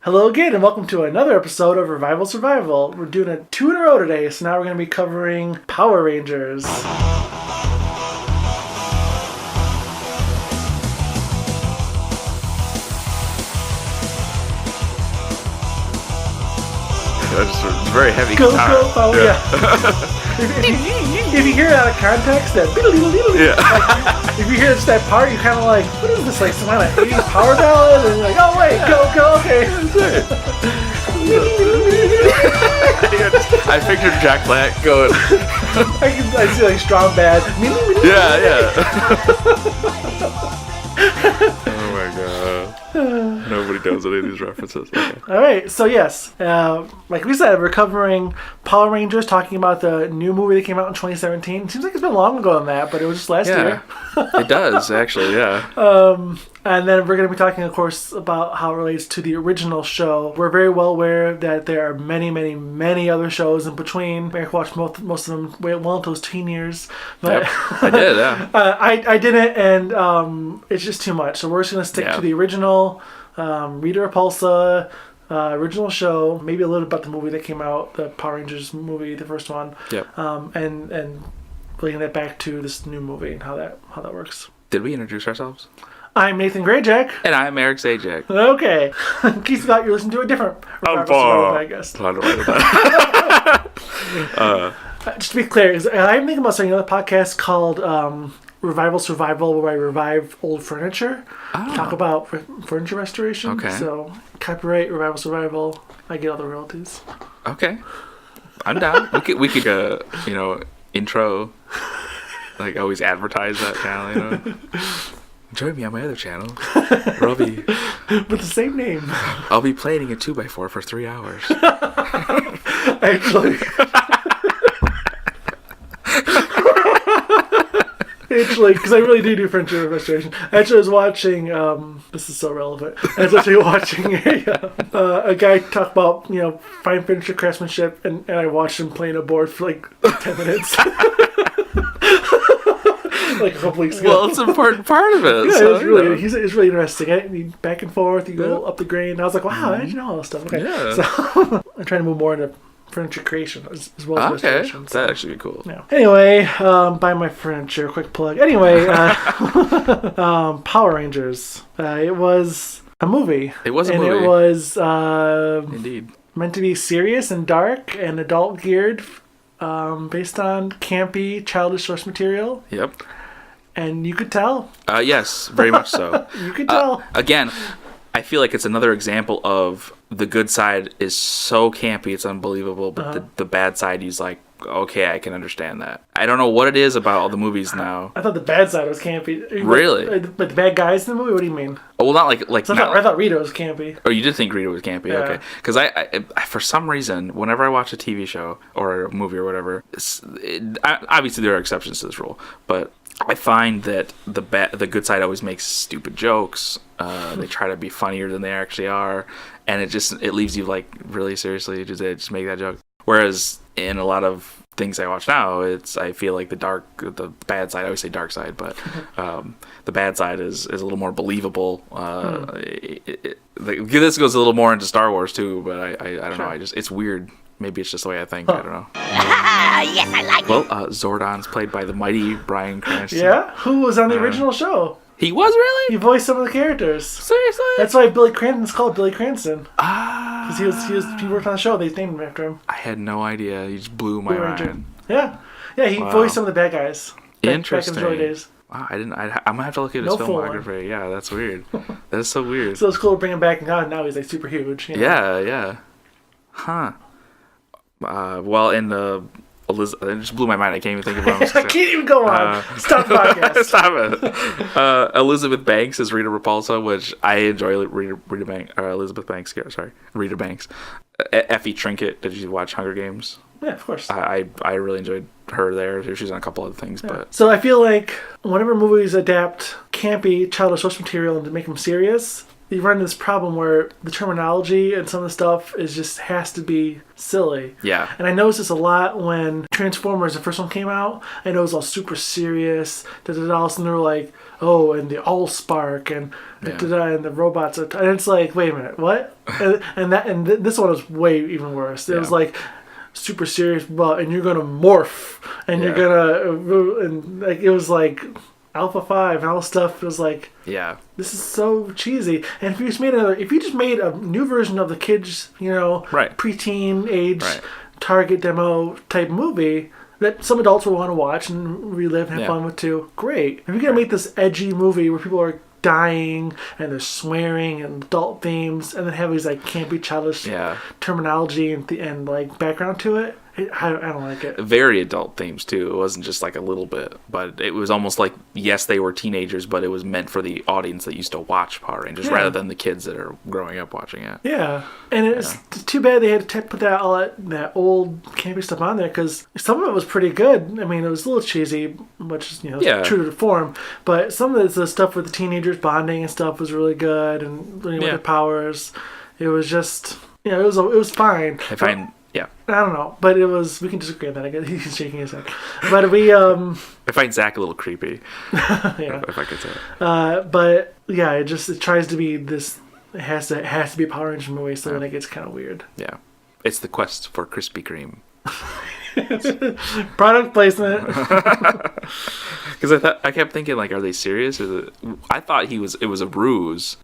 Hello again, and welcome to another episode of Revival Survival. We're doing a 2 in a row today, so now we're going to be covering Power Rangers. That's a very heavy Go, guitar. go, Power, yeah. if you hear it out of context, that Yeah. like, if you hear just that part, you're kind of like, what is this, like some kind of 80s power ballad? And you're like, oh wait, go, okay. I pictured Jack Black going. I see like strong bad. Yeah. Oh my god. Nobody knows any of these references. Okay. Alright, so yes, like we said, we're covering Power Rangers, talking about the new movie that came out in 2017. Seems like it's been long ago than that, but it was just last year. It does, actually, yeah. And then we're going to be talking, of course, about how it relates to the original show. We're very well aware that there are many, many, many other shows in between. Eric watched most of them well into his teen years. But Yep, I did, yeah. I didn't, and it's just too much. So we're just going to stick to the original Rita Repulsa, original show, maybe a little about the movie that came out, the Power Rangers movie, the first one. Yep. And bringing that back to this new movie and how that works. Did we introduce ourselves? I'm Nathan Grayjack. And I'm Eric Zajac. Okay. In case you thought you were listening to a different Revival Survival, I guess. Just to be clear, I'm thinking about starting another podcast called Revival Survival, where I revive old furniture. Talk about furniture restoration. Okay. So, copyright Revival Survival. I get all the royalties. Okay. I'm down. We could intro, like always advertise that channel, Join me on my other channel, where I'll be with the same name. I'll be planning a 2x4 for 3 hours. Actually, because I really do furniture restoration. Actually, I was watching. This is so relevant. I was actually watching a guy talk about fine furniture craftsmanship, and I watched him playing a board for like 10 minutes. Like a couple weeks ago. Well, it's an important part of it. Yeah, so, it's really interesting. Back and forth, you go up the grain. I was like, wow, I didn't know all this stuff. Okay. Yeah. So I'm trying to move more into furniture creation as well as restoration. That'd actually be cool. Yeah. Anyway, buy my furniture. Quick plug. Anyway, Power Rangers. It was a movie. It was a movie. And it was indeed meant to be serious and dark and adult geared, based on campy, childish source material. Yep. And you could tell. Yes, very much so. You could tell. Again, I feel like it's another example of the good side is so campy, it's unbelievable, but the bad side, he's like, okay, I can understand that. I don't know what it is about all the movies now. I thought the bad side was campy. Really? But the bad guys in the movie? What do you mean? Oh, well, not like. So I thought Rita was campy. Oh, you did think Rita was campy? Yeah. Okay. Because I, for some reason, whenever I watch a TV show or a movie or whatever, obviously there are exceptions to this rule, but I find that the good side always makes stupid jokes. They try to be funnier than they actually are, and it leaves you like, really seriously, just make that joke. Whereas in a lot of things I watch now, I feel like the bad side. I always say dark side, but the bad side is a little more believable. This goes a little more into Star Wars too, but I don't know. It's weird. Maybe it's just the way I think. I don't know. Yes, I like it. Well, Zordon's played by the mighty Bryan Cranston. Yeah? Who was on the original show? He was really? He voiced some of the characters. Seriously? That's why Billy Cranston's called Billy Cranston. Because he worked on the show. They named him after him. I had no idea. You just blew my mind. Yeah. Yeah, he voiced some of the bad guys. Interesting. Back in the early days. Wow, I'm gonna have to look at his filmography. Yeah, that's weird. That's so weird. So it's cool to bring him back, and now he's like super huge. Yeah. Huh. Well, in the it just blew my mind. I can't even think of what I can't even go on. Stop the podcast. Stop it. Elizabeth Banks is Rita Repulsa, which I enjoy. Rita Banks. Elizabeth Banks. Sorry, Rita Banks. Effie Trinket. Did you watch Hunger Games? Yeah, of course. I really enjoyed her there. She's on a couple other things, but so I feel like whenever movies adapt campy childish source material and to make them serious, you run into this problem where the terminology and some of the stuff is just has to be silly. Yeah. And I noticed this a lot when Transformers, the first one, came out. I know it was all super serious. All of a sudden they were like, oh, and the Allspark and and the robots. And it's like, wait a minute, what? and this one was way even worse. It was like super serious, and you're gonna morph, and you're gonna, and like it was like Alpha 5 and all this stuff. It was like, this is so cheesy. And if you just made a new version of the kids, preteen age target demo type movie that some adults will want to watch and relive and have fun with too, great. If you're gonna make this edgy movie where people are dying and they're swearing and adult themes, and then have these like campy, childish terminology and like background to it, I don't like it. Very adult themes too. It wasn't just like a little bit, but it was almost like, yes, they were teenagers, but it was meant for the audience that used to watch Power Rangers rather than the kids that are growing up watching it. Yeah, and it's too bad they had to put that old campy stuff on there, because some of it was pretty good. I mean, it was a little cheesy, which is true to the form, but some of the stuff with the teenagers bonding and stuff was really good, and learning with their powers. It was just it was fine. I don't know, but it was. We can disagree on that. I guess he's shaking his head, but we. I find Zach a little creepy. If I could say. But yeah, it tries to be this. It has to be a Power Rangers movie, so then it gets kind of weird. Yeah, it's the quest for Krispy Kreme. Product placement. Because I kept thinking, like, are they serious? I thought it was a ruse.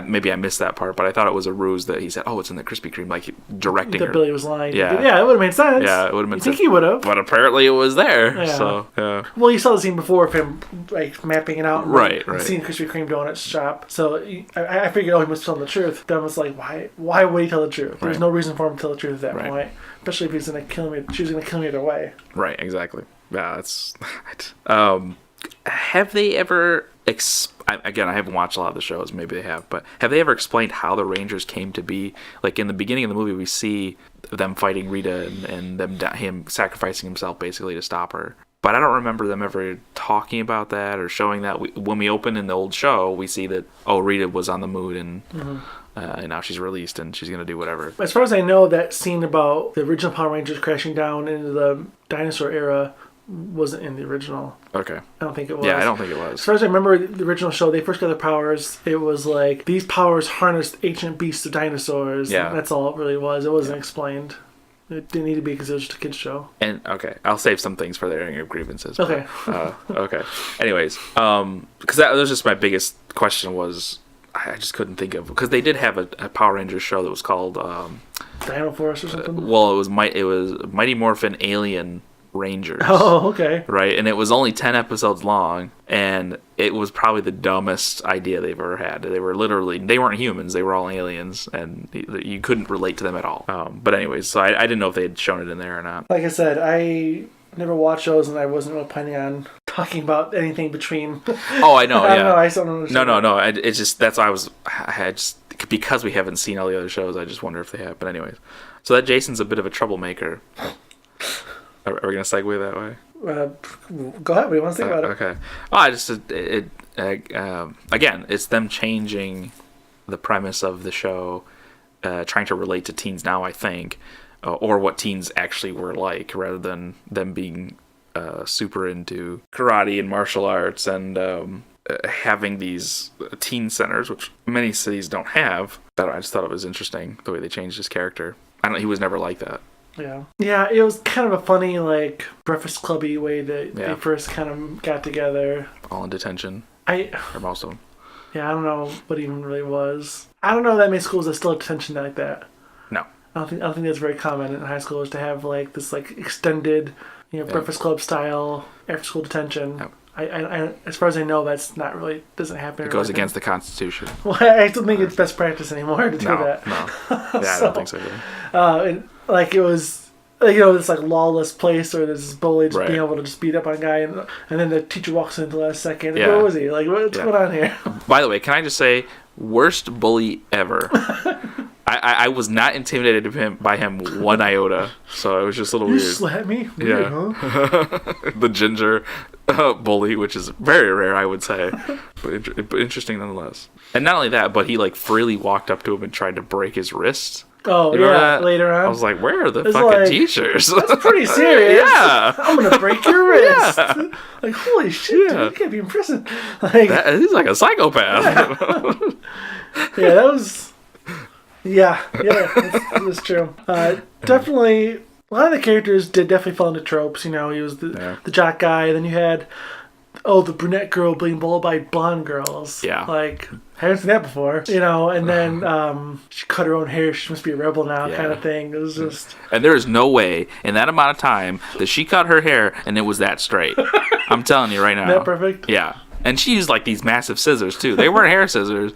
Maybe I missed that part, but I thought it was a ruse that he said, "Oh, it's in the Krispy Kreme," like directing her. Billy was lying. Yeah, it would have made sense. Yeah, it would have made sense. I think he would have. But apparently, it was there. Yeah. So yeah. Well, you saw the scene before of him like mapping it out, right. Seeing Krispy Kreme donuts shop. So I figured, he must tell the truth. Then I was like, why would he tell the truth? There's no reason for him to tell the truth at that point. Especially if she's going to kill me either way. Right, exactly. Yeah, that's... have they ever... Again, I haven't watched a lot of the shows. Maybe they have. But have they ever explained how the Rangers came to be? Like, in the beginning of the movie, we see them fighting Rita and him sacrificing himself, basically, to stop her. But I don't remember them ever talking about that or showing that. When we open in the old show, we see that, Rita was on the moon and... Mm-hmm. And now she's released and she's going to do whatever. As far as I know, that scene about the original Power Rangers crashing down into the dinosaur era wasn't in the original. Okay. I don't think it was. Yeah, I don't think it was. As far as I remember, the original show, they first got their powers. It was like, these powers harnessed ancient beasts of dinosaurs. Yeah. That's all it really was. It wasn't explained. It didn't need to be because it was just a kid's show. And, okay, I'll save some things for the airing of grievances. Okay. But, okay. Anyways, because that was just my biggest question was... I just couldn't think of, because they did have a Power Rangers show that was called Dino Force or something. Well, it was Mighty Morphin Alien Rangers. Oh, okay. Right, and it was only 10 episodes long, and it was probably the dumbest idea they've ever had. They weren't humans; they were all aliens, and you couldn't relate to them at all. But anyways, so I didn't know if they had shown it in there or not. Like I said, I never watched those, and I wasn't really planning on talking about anything between. Oh, I know. I don't know. I don't understand. No. It's just that's why because we haven't seen all the other shows. I just wonder if they have. But anyways, so that Jason's a bit of a troublemaker. Are we gonna segue that way? Go ahead. What do you want to say about it? Okay. Again, it's them changing the premise of the show, trying to relate to teens now. I think. Or what teens actually were like, rather than them being super into karate and martial arts and having these teen centers, which many cities don't have. I just thought it was interesting the way they changed his character. He was never like that. Yeah, it was kind of a funny, like, Breakfast Clubby way that they first kind of got together. All in detention. Or most of them. Yeah, I don't know what it even really was. I don't know that many schools that still have detention like that. No. I don't think that's very common in high schoolers to have like this like extended, Breakfast Club style after school detention. Yep. I as far as I know, that's not really doesn't happen. It goes against the Constitution. Well, I don't think it's best practice anymore to do that. No. Yeah, I don't think so either. Like it was, this like lawless place where there's this bully just being able to just beat up on a guy, and then the teacher walks in the last second. Yeah. Where was he? Like, what's going on here? By the way, can I just say, worst bully ever. I was not intimidated by him one iota, so it was just a little weird. You slapped me? Yeah. Huh? The ginger bully, which is very rare, I would say, but interesting nonetheless. And not only that, but he like freely walked up to him and tried to break his wrist. Oh, yeah, later on. I was like, where are the It's fucking like, teachers? That's pretty serious. Yeah. I'm going to break your wrist. Like, holy shit, dude, you can't be in prison. Like, He's like a psychopath. yeah, that was... Yeah, that's true. Definitely, a lot of the characters did definitely fall into tropes. You know, he was the jock guy. Then you had, the brunette girl being bullied by blonde girls. Yeah. Like, haven't seen that before. You know, and then she cut her own hair. She must be a rebel now, kind of thing. It was just... And there is no way in that amount of time that she cut her hair and it was that straight. I'm telling you right now. That perfect? Yeah. And she used like these massive scissors too. They weren't hair scissors.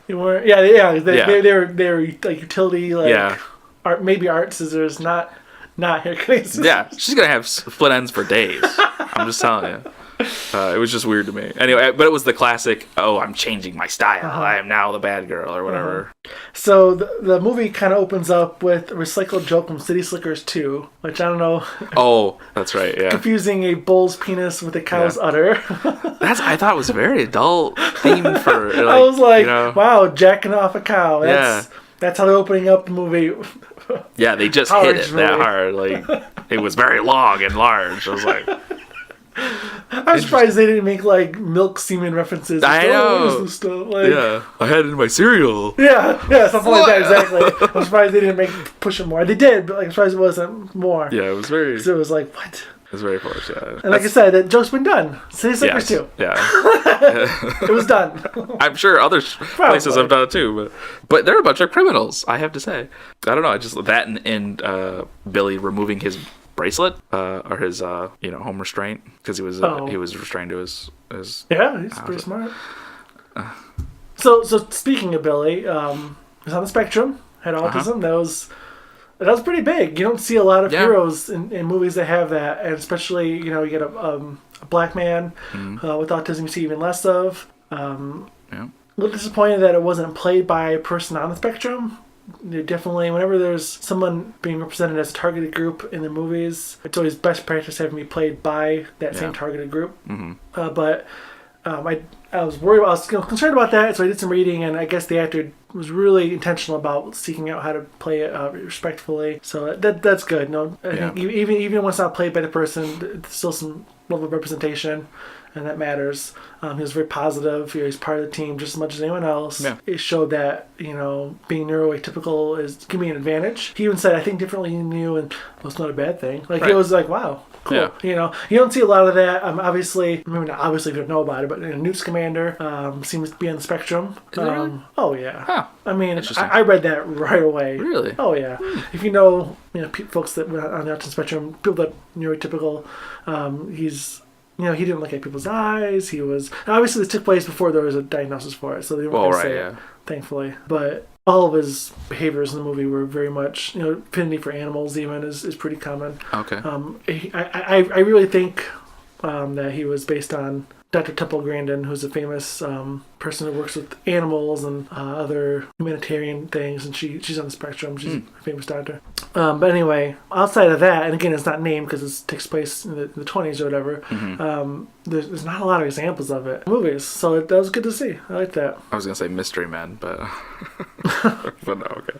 They were, they were like utility, art, maybe art scissors, not hair cutting scissors. Yeah, she's gonna have split ends for days. I'm just telling you. It was just weird to me. Anyway, but it was the classic, I'm changing my style. I am now the bad girl or whatever. So the movie kind of opens up with a recycled joke from City Slickers 2, which I don't know. Oh, that's right, yeah. Confusing a bull's penis with a cow's udder. I thought it was a very adult theme for... Like, I was like, wow, jacking off a cow. That's how they're opening up the movie. Yeah, they just hit it that hard. Like, it was very long and large. I was like... I'm surprised they didn't make like milk semen references. I know. This stuff. Like, I had it in my cereal. Yeah, something like that. Exactly. I'm surprised they didn't push it more. They did, but like, I'm surprised it wasn't more. Yeah, it was very. Because it was like, what? It was very forced. Yeah. And like I said, that joke's been done. City Slickers 2. Yeah. It was done. I'm sure other places have done it too, but they're a bunch of criminals. I have to say. I don't know. I just that and Billy removing his bracelet or his home restraint because he was restrained to his yeah, he's pretty smart. So speaking of Billy, he's on the spectrum, had autism. That was pretty big. You don't see a lot of heroes in movies that have that, and especially you get a black man with autism you see even less of. A little disappointed that it wasn't played by a person on the spectrum. Definitely, whenever there's someone being represented as a targeted group in the movies, it's always best practice having me played by that same targeted group. But I was worried. I was concerned about that, so I did some reading, and I guess the actor was really intentional about seeking out how to play it respectfully. So that's good. No, I think even when it's not played by the person, it's still some level of representation. And that matters. He was very positive. He's part of the team just as much as anyone else. Yeah. It showed that, being neuroatypical can be an advantage. He even said, I think differently than you, and it's not a bad thing. Like, It was like, wow, cool. Yeah. You don't see a lot of that. Obviously, maybe not obviously if you don't know about it, but Newt's commander seems to be on the spectrum. Really? Oh, yeah. Huh. I mean, I read that right away. Really? Oh, yeah. If you know, folks that were on the autism spectrum, people that are neurotypical, he's... he didn't look at people's eyes. He was... Obviously, this took place before there was a diagnosis for it, so they weren't going to say it, thankfully. But all of his behaviors in the movie were very much... affinity for animals, even, is pretty common. Okay. I really think that he was based on Dr. Temple Grandin, who's a famous person who works with animals and other humanitarian things, and she's on the spectrum. She's a famous doctor. But anyway, outside of that, and again, it's not named because it takes place in the 20s or whatever, there's not a lot of examples of it in movies, so that was good to see. I like that. I was going to say Mystery Men, but, but no, okay.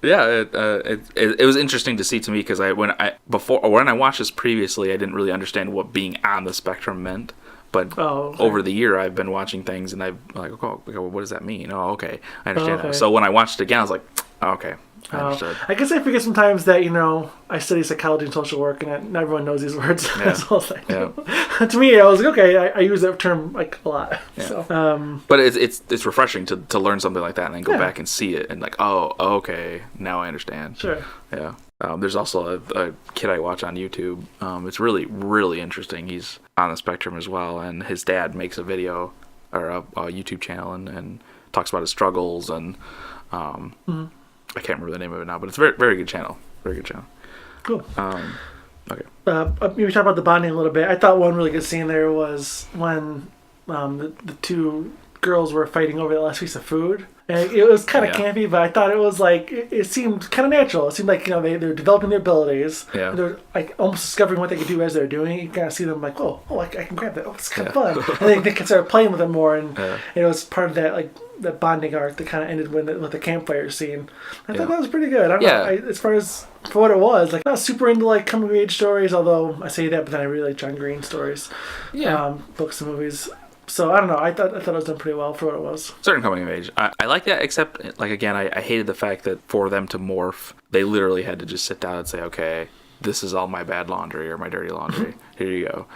It was interesting to see to me because when I watched this previously, I didn't really understand what being on the spectrum meant. But over the year, I've been watching things and I'm like, what does that mean? Oh, okay, I understand now. So when I watched it again, I was like, okay, I understood. I guess I forget sometimes that I study psychology and social work, and not everyone knows these words as well as I do. To me, I was like, okay, I use that term like a lot. Yeah. So, but it's refreshing to learn something like that and then go back and see it and like, oh, okay, now I understand. Sure. Yeah. There's also a kid I watch on YouTube. It's really, really interesting. He's on the spectrum as well, and his dad makes a video or a YouTube channel and talks about his struggles and I can't remember the name of it now, but it's a very, very good channel. Very good channel. Cool. Okay. We talked about the bonding a little bit. I thought one really good scene there was when the two girls were fighting over the last piece of food. And it was kind of campy, but I thought it was like, it seemed kind of natural. It seemed like, they're developing their abilities. Yeah. They're like almost discovering what they could do as they're doing it. You kind of see them like, oh, I can grab that. Oh, it's kind of fun. And they can start playing with it more. And it was part of that, like, the bonding arc that kind of ended with the campfire scene. I thought that was pretty good. I don't know. As far as for what it was, like, not super into like coming of age stories, although I say that, but then I really like John Green stories. Yeah. Books and movies. So I don't know. I thought it was done pretty well for what it was. Certain coming of age, I like that. Except, like, again, I hated the fact that for them to morph, they literally had to just sit down and say, "Okay, this is all my bad laundry or my dirty laundry. Here you go."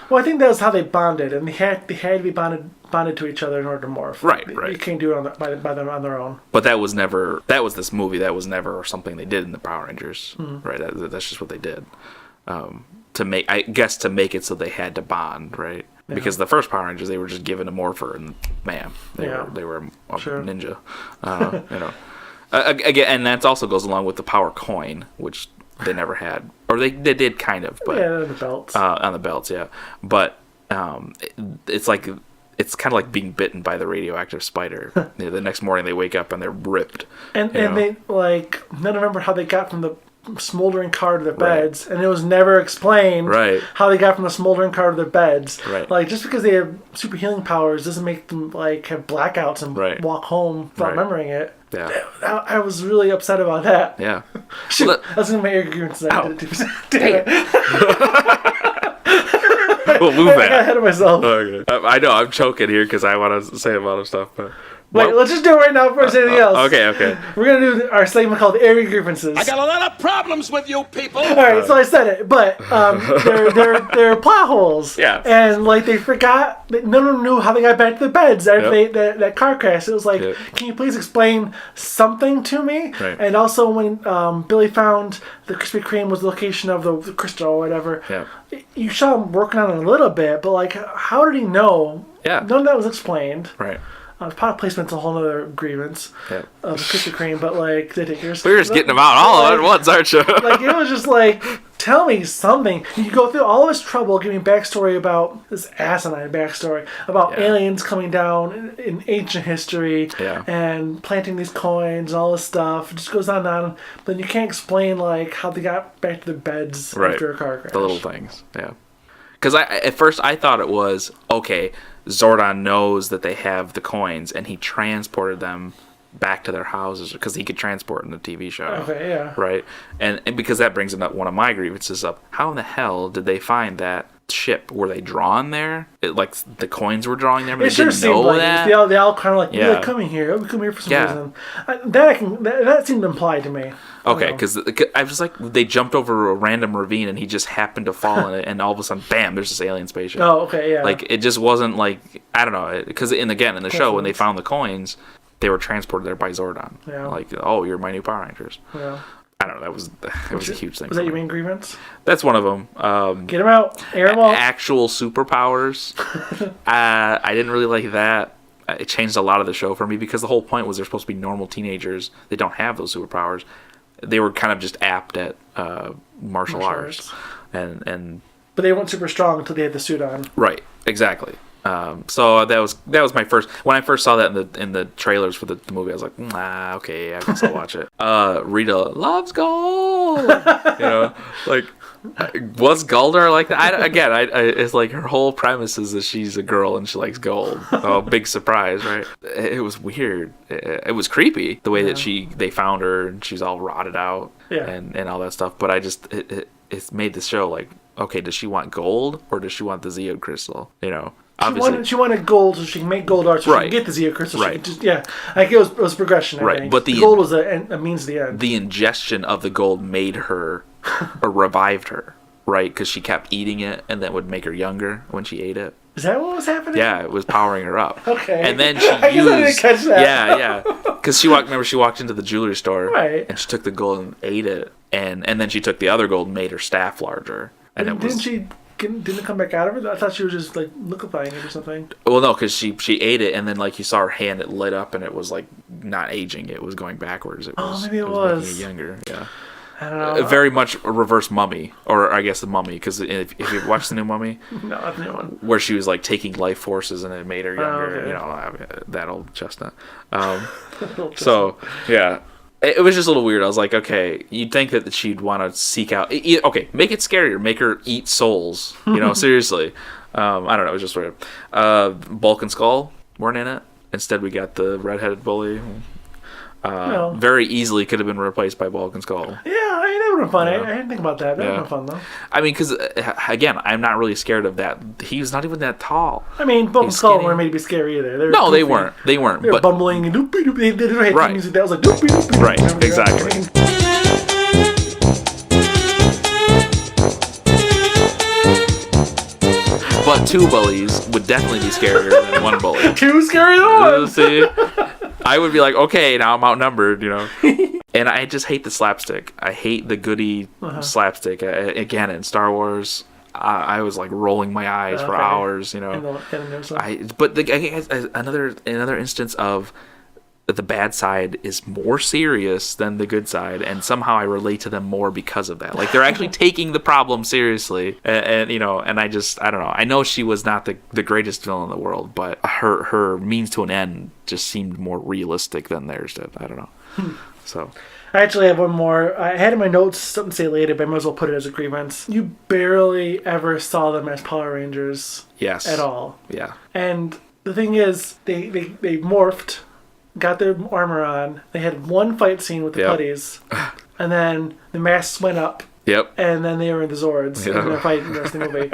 Well, I think that was how they bonded, and they had to be bonded to each other in order to morph. Right. You can't do it by them on their own. But that was this movie. That was never something they did in the Power Rangers. Right. That's just what they did. To make it so they had to bond. Right. Yeah. Because the first Power Rangers, they were just given a morpher, and man, they were a ninja. Again, and that also goes along with the Power Coin, which they never had, or they did kind of, but on the belts. On the belts, yeah. But it's like it's kind of like being bitten by the radioactive spider. The next morning they wake up and they're ripped. And they like none remember how they got from the smoldering car to their beds, and it was never explained how they got from the smoldering car to their beds. Right. Like, just because they have super healing powers doesn't make them like have blackouts and walk home without remembering it. Yeah. I was really upset about that. Yeah. Shoot, well, that's gonna make your grievances. Damn it. We'll move that. I got ahead of myself. Okay. I know I'm choking here because I want to say a lot of stuff, but. Wait, let's just do it right now before anything else. Okay. We're going to do our segment called Airy Grievances. I got a lot of problems with you people. All right, so I said it, but they're plot holes. Yeah. And, like, they forgot, none of them knew how they got back to the beds after that car crash. It was like, can you please explain something to me? Right. And also when Billy found the Krispy Kreme was the location of the crystal or whatever, you saw him working on it a little bit, but, like, how did he know? Yeah. None of that was explained. Right. Product placement's a whole other grievance of Krispy Kreme, but like they take yours. We're just getting them out all at once, aren't you? Like, it was just like, tell me something. You go through all this trouble giving backstory about this asinine backstory about aliens coming down in ancient history and planting these coins and all this stuff. It just goes on and on. But then you can't explain like how they got back to their beds after a car crash. The little things, Because at first I thought it was okay. Zordon knows that they have the coins, and he transported them back to their houses because he could transport in the TV show. Okay, yeah. Right? And because that brings up one of my grievances up. How in the hell did they find that ship? Were they drawn there? Like the coins were drawing there, but they didn't know like that? They all kind of like, we're coming here. We come here for some reason. That seemed implied to me. Okay, because I was like, they jumped over a random ravine and he just happened to fall in it, and all of a sudden, bam, there's this alien spaceship. Oh, okay, yeah. Like, it just wasn't like, I don't know, because in the show, when they found the coins, they were transported there by Zordon. Yeah. Like, oh, you're my new Power Rangers. Yeah. I don't know, it was a huge thing. Was that your main grievance? That's one of them. Get them out. Air them out. Actual superpowers. I didn't really like that. It changed a lot of the show for me because the whole point was they're supposed to be normal teenagers. They don't have those superpowers. They were kind of just apt at martial arts. And but they weren't super strong until they had the suit on. Right, exactly. So that was my first. When I first saw that in the trailers for the movie, I was like, okay, I guess I'll watch it. Rita loves gold. Like, was Goldar like that? It's like her whole premise is that she's a girl and she likes gold. Oh, big surprise, right? It was weird. It was creepy the way that they found her and she's all rotted out and all that stuff. But it's made the show like, okay, does she want gold or does she want the Zeod crystal? She wanted gold so she can make gold art so she can get the Zeod crystal. Right. Like it was progression. I think. But the gold was a means to the end. The ingestion of the gold made her or revived her, right? Because she kept eating it, and that would make her younger when she ate it. Is that what was happening? Yeah, it was powering her up. Okay. And then she I didn't catch that. Yeah. Because she walked into the jewelry store, right? And she took the gold and ate it, and then she took the other gold and made her staff larger. And didn't it come back out of it? I thought she was just like liquefying it or something. Well, no, because she ate it, and then like you saw her hand, it lit up, and it was like not aging; it was going backwards. It was, maybe it was making it younger. Yeah. I don't know. Very much a reverse Mummy, or I guess the Mummy, because if you've watched the new Mummy, No, that's a new one. where she was like taking life forces and it made her younger, okay. you know, I mean, that old chestnut. So yeah, it was just a little weird. I was like, okay, you'd think that she'd want to seek out. Okay, make it scarier, make her eat souls. You know, seriously. I don't know. It was just weird. Bulk and Skull weren't in it. Instead, we got the redheaded bully. No. Very easily could have been replaced by Bulk and Skull. Yeah, I mean, that would have been fun. Yeah. I didn't think about that. That would have been fun, though. I mean, because, again, I'm not really scared of that. He was not even that tall. I mean, Bulk and He's Skull skinny. weren't made to be scary either. They were No, they goofy. weren't. They weren't. They were But bumbling and doopy doopy. They didn't have Right. music that was like doopy doopy. Right, You know, exactly. But two bullies would definitely be scarier than one bully. Too scary than one. See? I would be like, okay, now I'm outnumbered, you know. And I just hate the slapstick. I hate the goody slapstick. Again, in Star Wars, I was like rolling my eyes for Okay. hours, you know. In the new one. But another instance of the bad side is more serious than the good side, and somehow I relate to them more because of that. Like, they're actually taking the problem seriously, and you know, and I don't know. I know she was not the greatest villain in the world, but her means to an end just seemed more realistic than theirs did. I don't know. So. I actually have one more. I had in my notes something to say later, but I might as well put it as a grievance. You barely ever saw them as Power Rangers. Yes. At all. Yeah. And the thing is, they morphed, got their armor on. They had one fight scene with the Yep. putties, and then the masks went up, Yep. and then they were in the Zords Yeah. and they're fighting the rest of the movie.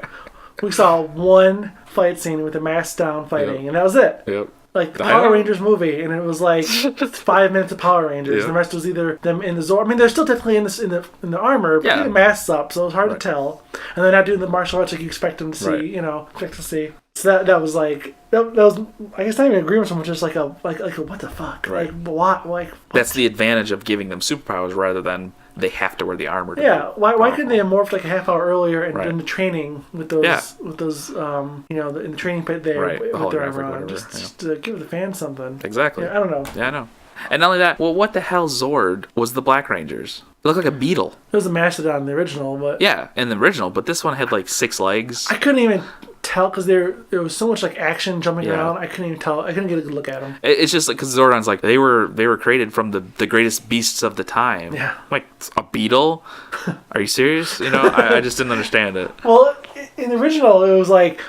We saw one fight scene with the masks down fighting, Yep. and that was it. Yep. Like the I Power know. Rangers movie, and it was like 5 minutes of Power Rangers. Yeah. The rest was either them in the Zord. I mean, they're still technically in the armor, but Yeah. the masks up, so it was hard Right. to tell. And they're not doing the martial arts like you expect them to see. Right. You know, expect to see. So that was like that was, I guess, not even agreeing with someone, just like a what the fuck, Right. like what, like That's the advantage of giving them superpowers rather than they have to wear the armor. To yeah. be Why powerful. couldn't they have morphed like a half hour earlier and Right. done the training with those Yeah. you know, in the training pit there Right, with the their holographic armor on, whatever, just to give the fans something. Exactly. Yeah, I don't know. Yeah, I know. And not only that, well, what the hell Zord was the Black Rangers? It looked like a beetle. It was a mastodon in the original, but Yeah, in the original, but this one had like 6 legs. I couldn't even tell because there was so much like action jumping Yeah. around. I couldn't even tell. I couldn't get a good look at them. It's just like because Zordon's like they were created from the greatest beasts of the time. Yeah. Like a beetle? Are you serious? You know, I just didn't understand it. Well, in the original, it was like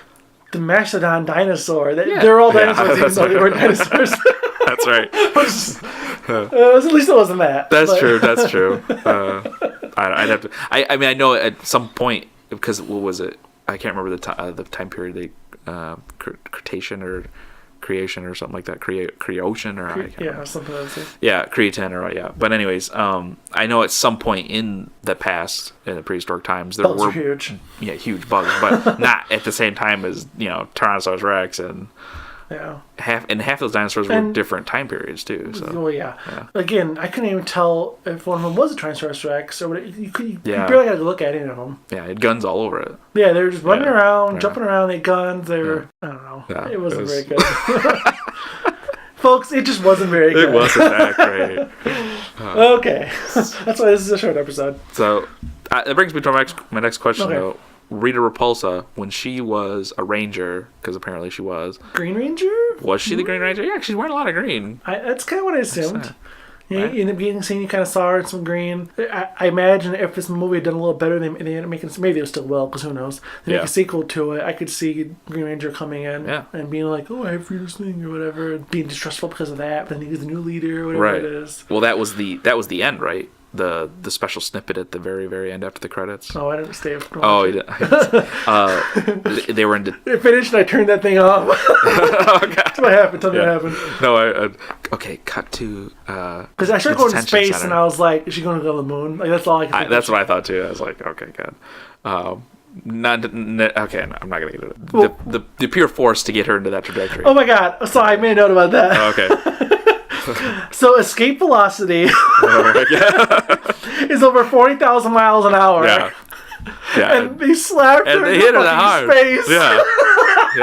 the mastodon dinosaur. Yeah. They're all Yeah, dinosaurs, even that's though they were right. dinosaurs. That's right. At least it wasn't that. That's but- true. That's true. I'd have to. I mean, I know at some point because what was it? I can't remember the time period. They Cretacean or creation or something like that. Creation or I can't Yeah, remember. something like that. Yeah, creatine or yeah. But anyways, I know at some point in the past, in the prehistoric times, there Bugs were are huge. huge bugs, but not at the same time as Tyrannosaurus Rex and Yeah. half those dinosaurs were And- different time periods too. So Well, yeah. Yeah. Again, I couldn't even tell if one of them was a Tyrannosaurus Rex or what. You Yeah. barely got to look at any of them. yeah, it had guns all over it. Yeah, they were just running Yeah. around, Yeah. jumping around, they had guns, they were, I don't know. Yeah, It wasn't it very was- good. Folks, it just wasn't very good. It wasn't that great. Okay. That's why this is a short episode. So that brings me to my next question Okay. though. Rita Repulsa, when she was a ranger, because apparently she was Green Ranger? she the Green Ranger? Yeah, she's wearing a lot of green. That's kind of what I assumed. Yeah, Right. in the beginning scene, you kind of saw her in some green. I imagine if this movie had done a little better, they ended up making, maybe they still will, because who knows? They make Yeah. a sequel to it. I could see Green Ranger coming in Yeah. and being like, "Oh, I have free this thing" or whatever, and being distrustful because of that. But then he's the new leader or whatever Right. it is. Well, that was the end, right? The special snippet at the very, very end after the credits. Oh, I didn't stay. Oh, you didn't. They were in. It finished and I turned that thing off. That's what happened. Tell me Yeah. what happened. No, okay. Cut to. Because I started the going to detention space center. and I was like, is she going to go to the moon? Like, that's all I could think That's of. what I thought too. I was like, okay, good. Okay, I'm not gonna get into it. Well- The pure force to get her into that trajectory. Oh my god. So I made a note about that. Oh, okay. So escape velocity Oh, is over 40,000 miles an hour. yeah. Yeah. And they slapped And her they in hit her the that hard. fucking space. Yeah.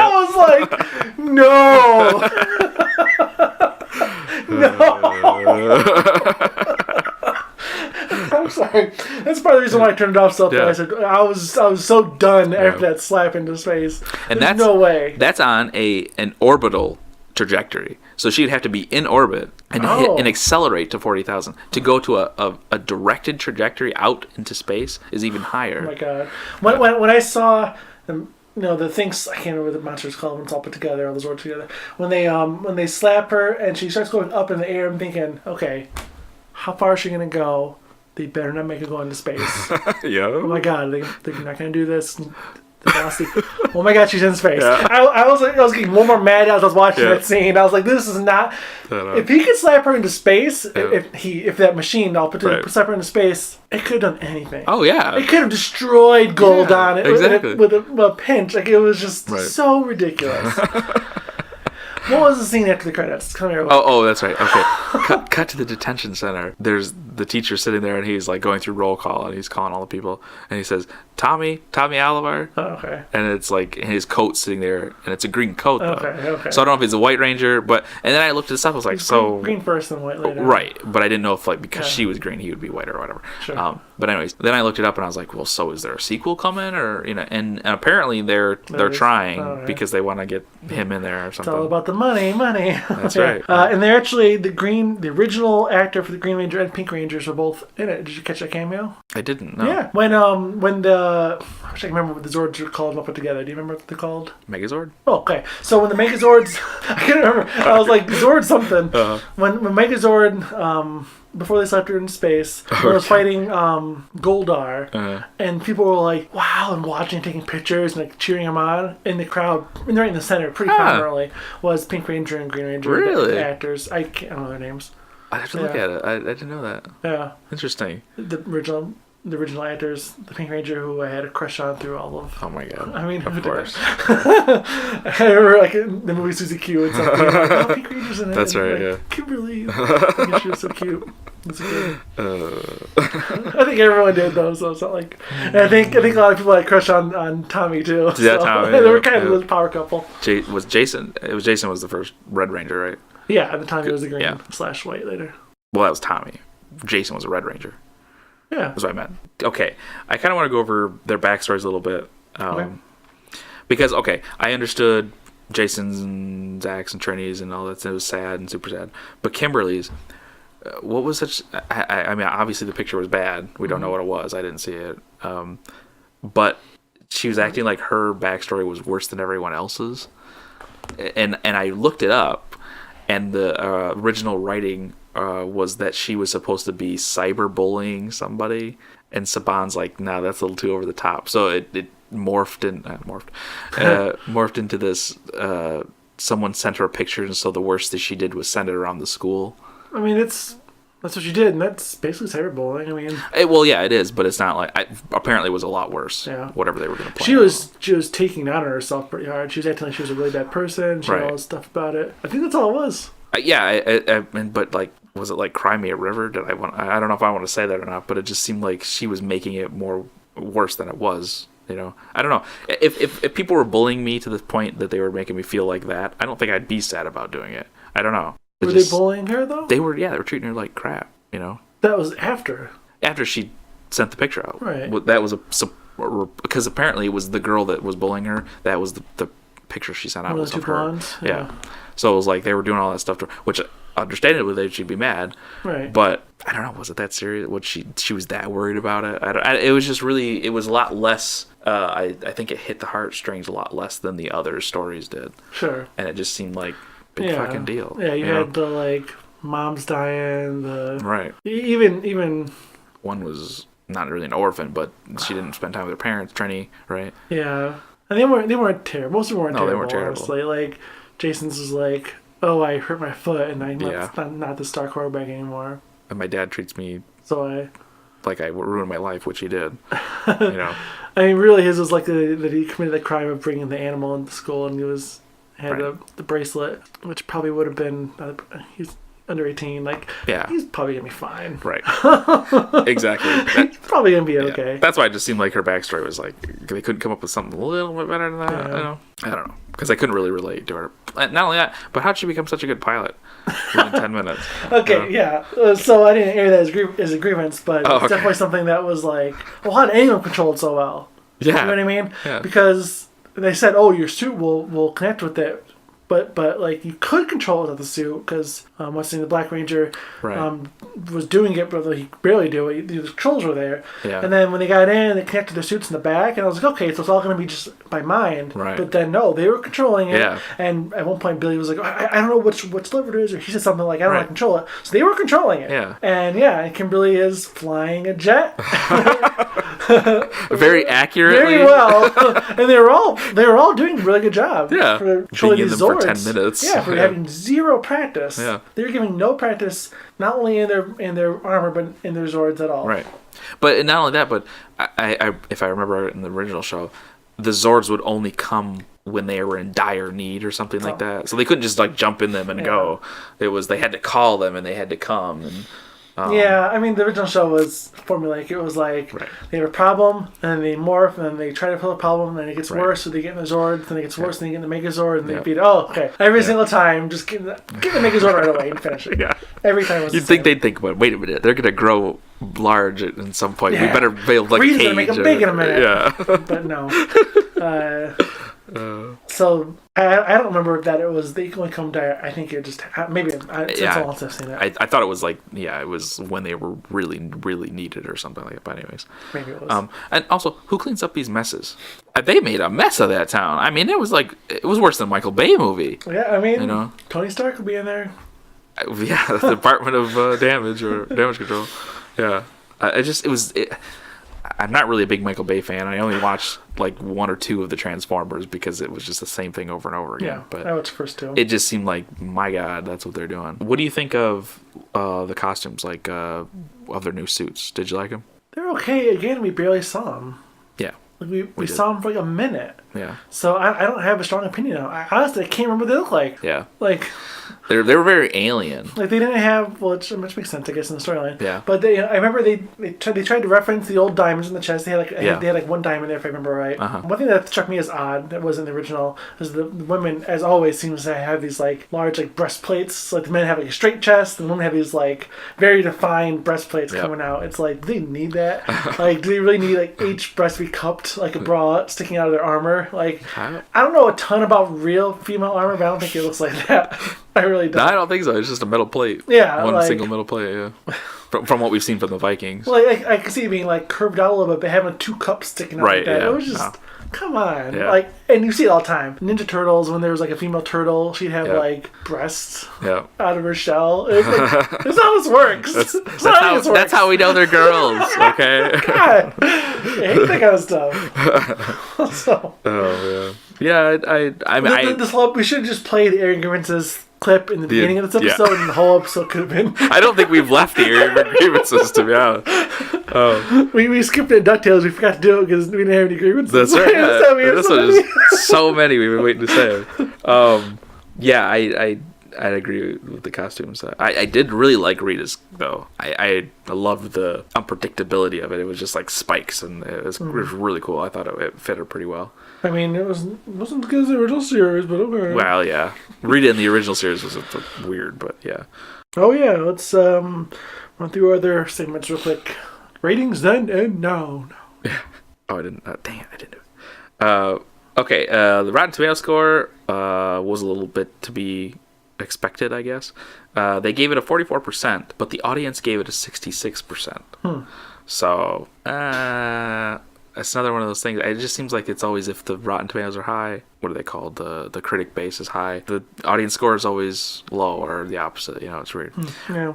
I was like, no. No. I'm sorry. That's part of the reason why I turned it off so fast. Yeah. I was so done after that slap into space. And There's no way. That's on an orbital trajectory. So she'd have to be in orbit and hit and accelerate to 40,000. To go to a directed trajectory out into space is even higher. Oh my god! When I saw the things, I can't remember what the monster's called when it's all put together, all those words together. When they slap her and she starts going up in the air, I'm thinking, okay, how far is she gonna go? They better not make her go into space. Yeah. Oh my god, they're not gonna do this. The velocity. Oh my god, she's in space. Yeah. I was getting more mad as I was watching that scene. I was like, this is not. If he could slap her into space, if that machine slap her into space, it could have done anything. Oh yeah. It could have destroyed Gold on it exactly. with a pinch. Like, it was just so ridiculous. What was the scene after the credits? Come here. Oh, that's right. Okay. cut to the detention center. There's the teacher sitting there, and he's like going through roll call, and he's calling all the people, and he says, Tommy Oliver. Oh, okay. And it's like his coat sitting there, and it's a green coat though. Okay. So I don't know if he's a White Ranger, and then I looked this up. I was like, green first and white later. Right, but I didn't know if because she was green, he would be white or whatever. Sure. But anyways, then I looked it up, and I was like, well, so is there a sequel coming, or and apparently they're trying because they want to get him in there or something. It's all about the money. That's right. And they're actually the original actor for the Green Ranger and Pink Rangers were both in it. Did you catch that cameo? I didn't know. Yeah. When the I wish I can remember what the Zords were called and put together. Do you remember what they're called? Megazord? Oh, okay. So when the Megazords, I can't remember. I was like Zord something. When Megazord, before they slapped her in space, when I was fighting Goldar, and people were like, "Wow!" and watching, taking pictures, and like cheering him on in the crowd, and right in the center, pretty prominently, was Pink Ranger and Green Ranger. Really? The actors. I don't know their names. I have to look at it. I didn't know that. Yeah. Interesting. The original actors, the Pink Ranger, who I had a crush on through all of. Oh my god! I mean, of course. I remember like in the movie Susie Q and something. Like, oh, Pink Ranger's in it. That's right. Like, Yeah. Kimberly. She was so cute. That's good. I think everyone did though, so it's not like. And I think a lot of people had a crush on Tommy too. Yeah, so. Tommy. They were kind of the power couple. Jason was the first Red Ranger, right? Yeah, at the time he was the green / white later. Well, that was Tommy. Jason was a Red Ranger. Yeah. That's what I meant. Okay. I kind of want to go over their backstories a little bit. Because, I understood Jason's and Zach's and Trinity's and all that. It was sad and super sad. But Kimberly's, what was such... I mean, obviously the picture was bad. We don't know what it was. I didn't see it. But she was acting like her backstory was worse than everyone else's. And I looked it up, and the original writing... was that she was supposed to be cyberbullying somebody, and Saban's like, "No, that's a little too over the top." So it morphed into this. Someone sent her a picture, and so the worst that she did was send it around the school. I mean, that's what she did, and that's basically cyberbullying. I mean, it is, but it's not like. Apparently, it was a lot worse. Yeah. Whatever they were going to play. She was taking out on herself pretty hard. She was acting like she was a really bad person. She had all this stuff about it. I think that's all it was. But like, was it like Cry Me a River? I don't know if I want to say that or not, but it just seemed like she was making it more worse than it was. I don't know. If people were bullying me to the point that they were making me feel like that, I don't think I'd be sad about doing it. I don't know. Were they bullying her though? They were treating her like crap. That was after she sent the picture out. Right. That was because apparently it was the girl that was bullying her. That was the picture she sent out was of her. Blondes? Yeah. So it was like they were doing all that stuff to her, which understandably she'd be mad. Right. But I don't know, was it that serious? She was that worried about it? It was just really, it was a lot less. I think it hit the heartstrings a lot less than the other stories did. Sure. And it just seemed like big fucking deal. Yeah, you had the like moms dying, right. Even one was not really an orphan, but she didn't spend time with her parents, Trini, right? Yeah. And they weren't terrible. Most of them weren't terrible. They weren't terrible. Honestly. Like Jason's was like, "Oh, I hurt my foot, and I'm not the star quarterback anymore." And my dad treats me like I ruined my life, which he did. I mean, really, his was like that he committed the crime of bringing the animal into school, and he had the bracelet, which probably would have been. under 18. Like, Yeah. he's probably gonna be fine. Right. Exactly. He's probably gonna be okay. That's why it just seemed like her backstory was like they couldn't come up with something a little bit better than that. Yeah. I don't know, because I couldn't really relate to her. Not only that, but how'd she become such a good pilot within 10 minutes? Okay, yeah. So I didn't air that as a grievance, but it's definitely something that was like, well, how did anyone control it so well? Yeah. You know what I mean? Yeah. Because they said, oh, your suit will connect with it. But like, you could control it with the suit, because once the Black Ranger was doing it, but he barely do it. The controls were there. Yeah. And then when they got in, they connected their suits in the back, and I was like, okay, so it's all going to be just by mind. Right. But then, no, they were controlling it. Yeah. And at one point, Billy was like, I don't know which lever it is, or he said something like, I don't know how to control it. So they were controlling it. Yeah. And Kimberly is flying a jet. Very accurately. Very well. And they were all doing a really good job. Yeah. For controlling Being in these them for Zords. 10 minutes. Yeah, for having zero practice. Yeah. They were giving no practice, not only in their armor, but in their Zords at all. Right. But not only that, but I if I remember in the original show, the Zords would only come when they were in dire need or something like that. So they couldn't just like jump in them and go. It was they had to call them and they had to come. And yeah, I mean, the original show was formulaic. It was like they have a problem, and then they morph, and then they try to fill the problem, and then it gets worse, so they get in the Zords, then it gets worse, and they get in the Megazord, and they beat it. Oh, okay. Every single time, just get the Megazord right away and finish it. Yeah. Every time was You'd think they'd think, well, wait a minute, they're going to grow large at some point. Yeah. We better build like Reed's a cage. gonna make them big in a minute. Yeah. But no. So I don't remember that it was they only come dire. I think it just maybe it's all else I've seen it. I thought it was like it was when they were really really needed or something like that. But anyways, maybe it was. And also, who cleans up these messes? They made a mess of that town. I mean, it was worse than a Michael Bay movie. Yeah, I mean, Tony Stark would be in there. Yeah, the Department of Damage or Damage Control. Yeah, I'm not really a big Michael Bay fan. I only watched like one or two of the Transformers because it was just the same thing over and over again. Yeah, but I watched the first two. It just seemed like, my God, that's what they're doing. What do you think of the costumes, like of their new suits? Did you like them? They're okay. Again, we barely saw them. Yeah. Like we saw them for like a minute. Yeah. So I don't have a strong opinion on it. Honestly, I can't remember what they look like. Yeah. Like... They were very alien. Like, they didn't have, which makes sense, I guess, in the storyline. Yeah. But I remember they tried to reference the old diamonds in the chest. They had like one diamond there, if I remember right. Uh-huh. One thing that struck me as odd that was in the original is the women, as always, seems to have these like large like breastplates. So, like the men have like a straight chest, and the women have these like very defined breastplates coming out. It's like, do they need that? Like, do they really need like each breast be cupped like a bra sticking out of their armor? Like, I don't know a ton about real female armor, but I don't think it looks like that. I really don't. No, I don't think so. It's just a metal plate. Yeah, one single metal plate. Yeah, from what we've seen from the Vikings. Well, I can see it being like curved out a little bit, but having two cups sticking out like that. Yeah. It was just come on, and you see it all the time. Ninja Turtles, when there was like a female turtle, she'd have like breasts out of her shell. It's like, that's how this works. That's how we know they're girls. Okay. God, I hate that kind of stuff. So. Oh yeah. Yeah, this whole, we should just play the Aaron Grievances clip in the beginning of this episode, and the whole episode could have been. I don't think we've left the Aaron grievances, to be honest. We skipped it in DuckTales. We forgot to do it because we didn't have any grievances. That's right. Yeah. This one is so many we've been waiting to say. Yeah, I'd agree with the costumes. I did really like Rita's, though. I loved the unpredictability of it. It was just like spikes, and it was really cool. I thought it fit her pretty well. I mean, it wasn't as good as the original series, but okay. Well, yeah. Rita in the original series was weird, but yeah. Oh, yeah. Let's run through other segments real quick. Ratings then and now. Yeah. Oh, I didn't. Dang it, I didn't do it. Okay. The Rotten Tomato score was a little bit to be expected, I guess. They gave it a 44%, but the audience gave it a 66%. So, it's another one of those things. It just seems like it's always, if the Rotten Tomatoes are high, what are they called? The critic base is high. The audience score is always low, or the opposite. It's weird. Yeah,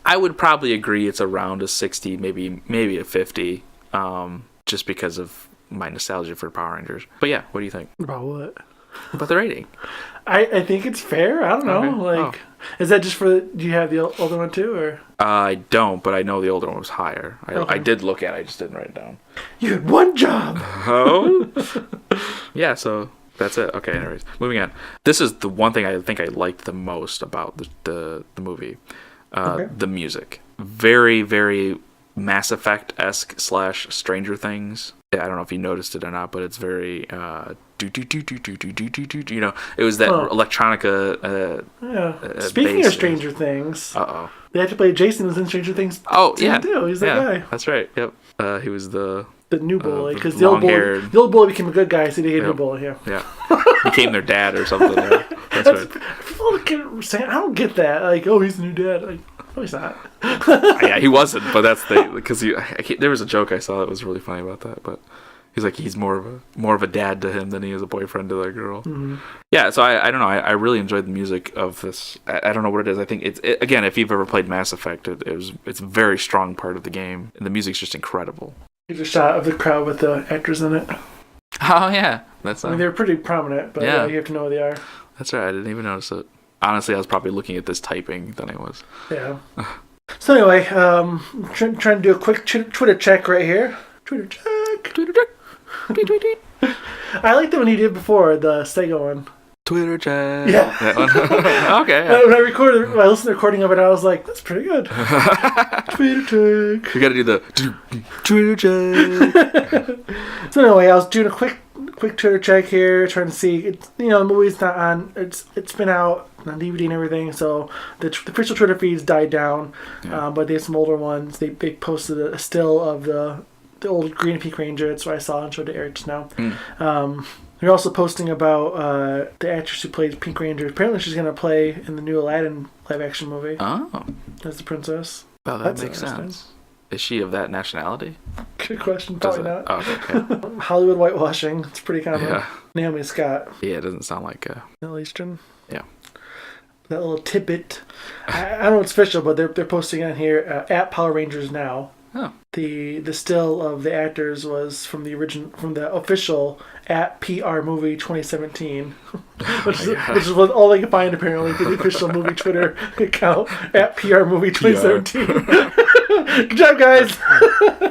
I would probably agree it's around a 60, maybe a 50, just because of my nostalgia for Power Rangers. But yeah, what do you think? About what? About the rating. I think it's fair. I don't know. Okay. Is that just for? Do you have the older one too, or? I don't, but I know the older one was higher. I did look at it. I just didn't write it down. You had one job. Oh. Yeah. So That's it. Okay, anyways. Moving on. This is the one thing I think I liked the most about the movie. The music. Very, very Mass Effect-esque / Stranger Things. I don't know if you noticed it or not, but it's very it was that electronica. Speaking bass. of Stranger Things, Uh-oh. they had to play Jason was in Stranger Things. Oh yeah, too. He's that guy. That's right. Yep. He was the new bully because the the old bully became a good guy, so they get a new bully here. Yeah, became their dad or something. Yeah. That's right. People keep saying, I don't get that. Like, oh, he's the new dad. Like, no, he's not. Yeah, he wasn't, but that's because there was a joke I saw that was really funny about that, but he's like he's more of a dad to him than he is a boyfriend to that girl. Mm-hmm. Yeah, so I don't know. I really enjoyed the music of this. I don't know what it is. I think it's again, if you've ever played Mass Effect, it's a very strong part of the game, and the music's just incredible. Here's a shot of the crowd with the actors in it. Oh yeah, that's. I mean, they're pretty prominent, but you have to know who they are. That's right. I didn't even notice it. Honestly, I was probably looking at this typing than I was. Yeah. So anyway, trying to do a quick Twitter check right here. Twitter check. Tweet, tweet. I liked the one he did before, the Sega one. Twitter chat. Yeah. That one. Okay. Yeah. When I listened to the recording of it, I was like, that's pretty good. Twitter check. We gotta do the Twitter check. So anyway, I was doing a quick Twitter check here, trying to see. The movie's not on. It's been out on DVD and everything, so the official Twitter feeds died down. Yeah. But they have some older ones. They posted a still of the old Green Peak Ranger. That's what I saw and showed to Eric just now. They're also posting about the actress who plays Pink Ranger. Apparently she's going to play in the new Aladdin live-action movie. Oh. As the princess. Well, that makes sense. Is she of that nationality? Good question. Probably not. Oh, okay. Hollywood whitewashing. It's pretty common. Yeah. Naomi Scott. Yeah, it doesn't sound like Middle Eastern. Yeah. That little tidbit. I don't know if it's official, but they're posting on here at Power Rangers Now. Oh. The still of the actors was from the official at PR movie 2017, which is what all they could find apparently for the official movie Twitter account at PR movie 2017. Good job, guys.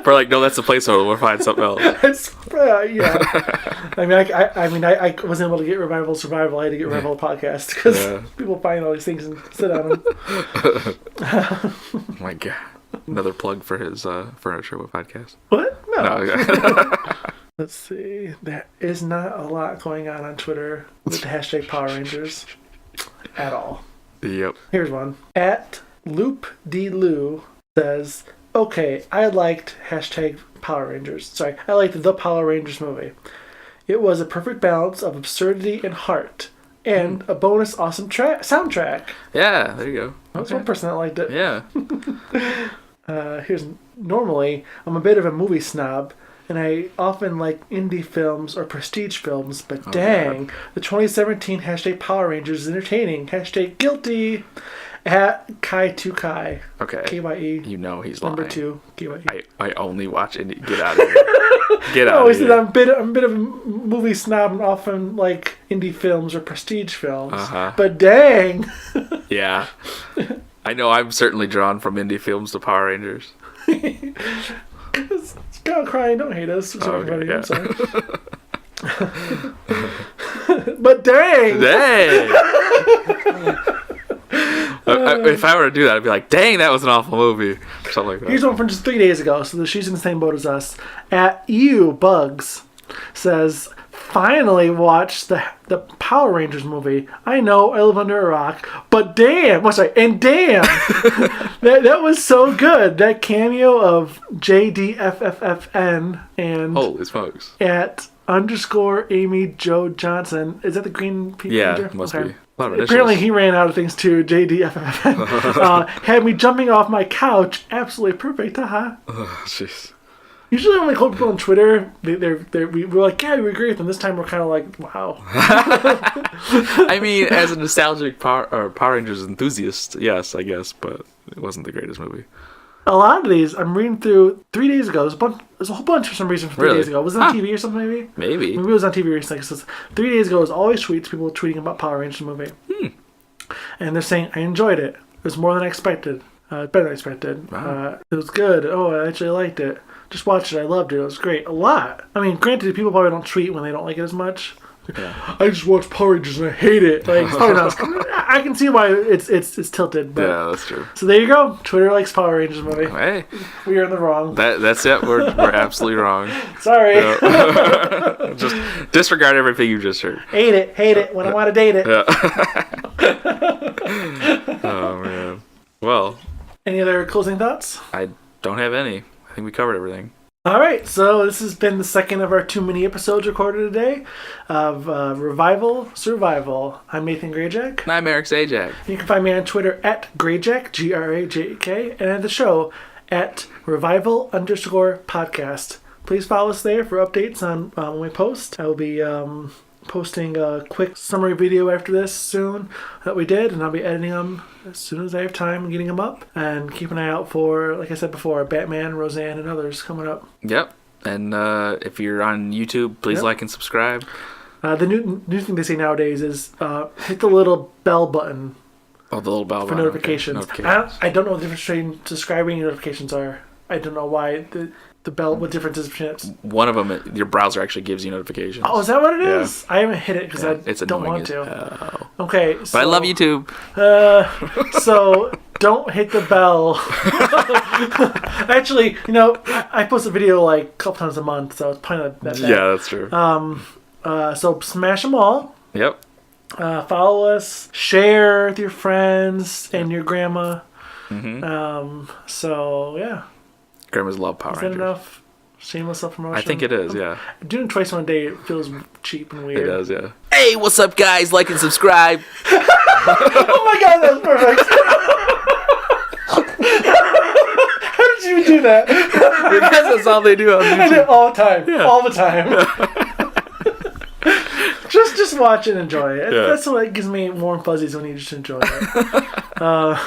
We're like, no, that's a placeholder. We'll find something else. Yeah. I mean, I wasn't able to get Revival Survival. I had to get Revival Podcast because people find all these things and sit on them. Oh my God. Another plug for his Furniture with podcast. What? No. No. Let's see. There is not a lot going on Twitter with the hashtag Power Rangers at all. Yep. Here's one. At LoopDLou says, okay, I liked hashtag Power Rangers. Sorry, I liked the Power Rangers movie. It was a perfect balance of absurdity and heart. And a bonus awesome soundtrack. Yeah, there you go. That's one person that liked it. Yeah. Normally, I'm a bit of a movie snob, and I often like indie films or prestige films, but dang, the 2017 hashtag Power Rangers is entertaining. Hashtag guilty. At Kai2Kai. Okay. KYE. You know he's lying. Number 2. KYE. I only watch indie. Get out of here. Get out of here. I'm a bit of a movie snob and often like indie films or prestige films. Uh-huh. But dang. Yeah. I know I'm certainly drawn from indie films to Power Rangers. It's God crying, don't hate us. Okay, yeah. I'm sorry. But dang. If I were to do that, I'd be like, dang, that was an awful movie. Or something like that. Here's one from just 3 days ago, so she's in the same boat as us. At Bugs says, finally watched the Power Rangers movie. I know I live under a rock, but damn, that was so good. That cameo of JDFFFN and holy smokes. At _ Amy Jo Johnson. Is that the Green Peak Ranger? Must be. Apparently he ran out of things too. JDFFN had me jumping off my couch. Absolutely perfect. Haha. Oh, jeez. Usually when we quote people on Twitter, we're like, yeah, we agree with them. This time we're kind of like, wow. I mean, as a nostalgic Power Rangers enthusiast, yes, I guess, but it wasn't the greatest movie. A lot of these, I'm reading through 3 days ago. There's a whole bunch for some reason from 3 days ago. Was it on TV or something maybe? Maybe. Maybe it was on TV recently. It says 3 days ago, it was always tweets, people tweeting about Power Rangers movie. And they're saying, I enjoyed it. It was more than I expected. Better than I expected. Wow. It was good. Oh, I actually liked it. Just watched it. I loved it. It was great. A lot. I mean, granted, people probably don't tweet when they don't like it as much. I just watch Power Rangers and I hate it. Like, it's probably not. I can see why it's tilted. But. Yeah, that's true. So there you go. Twitter likes Power Rangers movie. Hey, We are in the wrong. that's it. We're absolutely wrong. Sorry. Just disregard everything you just heard. Hate it when I want to date it. Yeah. Oh man. Well, Any other closing thoughts? I don't have any. I think we covered everything. All right, so this has been the second of our 2 mini episodes recorded today of Revival Survival. I'm Nathan Grayjack. And I'm Eric Zajac. You can find me on Twitter at Grayjack, Grajak, and at the show at Revival_podcast. Please follow us there for updates on when we post. I will be posting a quick summary video after this soon that we did, and I'll be editing them as soon as I have time and getting them up. And keep an eye out for, like I said before, Batman, Roseanne, and others coming up. Yep. And if you're on YouTube, please like and subscribe. The new thing they say nowadays is hit the little bell button Oh, the little bell for button. notifications. Okay. I don't know what the difference between subscribing and notifications are. I don't know why the bell, what difference is between it. One of them, your browser actually gives you notifications. Oh, is that what it is? I haven't hit it because It's I don't annoying want as to. hell. Okay, so, But I love YouTube. So don't hit the bell. Actually, I post a video like a couple times a month, so it's probably not that bad. Yeah, that's true. So smash them all. Yep. Follow us. Share with your friends and your grandma. Mm-hmm. So yeah. Grandma's love Power Is that Rangers. enough? Shameless self-promotion? I think it is, yeah. Doing it twice one day, it feels cheap and weird. It does, yeah. Hey, what's up, guys? Like and subscribe. Oh my god, that was perfect. How did you do that? Because that's all they do on I do YouTube. it all the time. Yeah. All the time. Just watch and enjoy it. Yeah. That's what gives me warm fuzzies when you just enjoy it.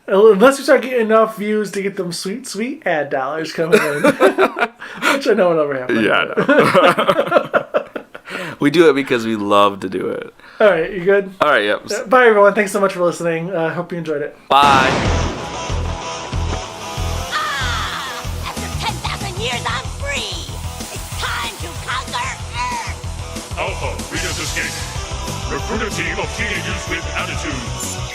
Unless we start getting enough views to get them sweet, sweet ad dollars coming in. Which I know will never happen. Yeah, I know. We do it because we love to do it. Alright, you good? All right, yep. Bye everyone. Thanks so much for listening. Hope you enjoyed it. Bye. After 10,000 years, I'm free. It's time to conquer Earth. Alpha, Reader's Escape. Recruit a team of teenagers with attitudes.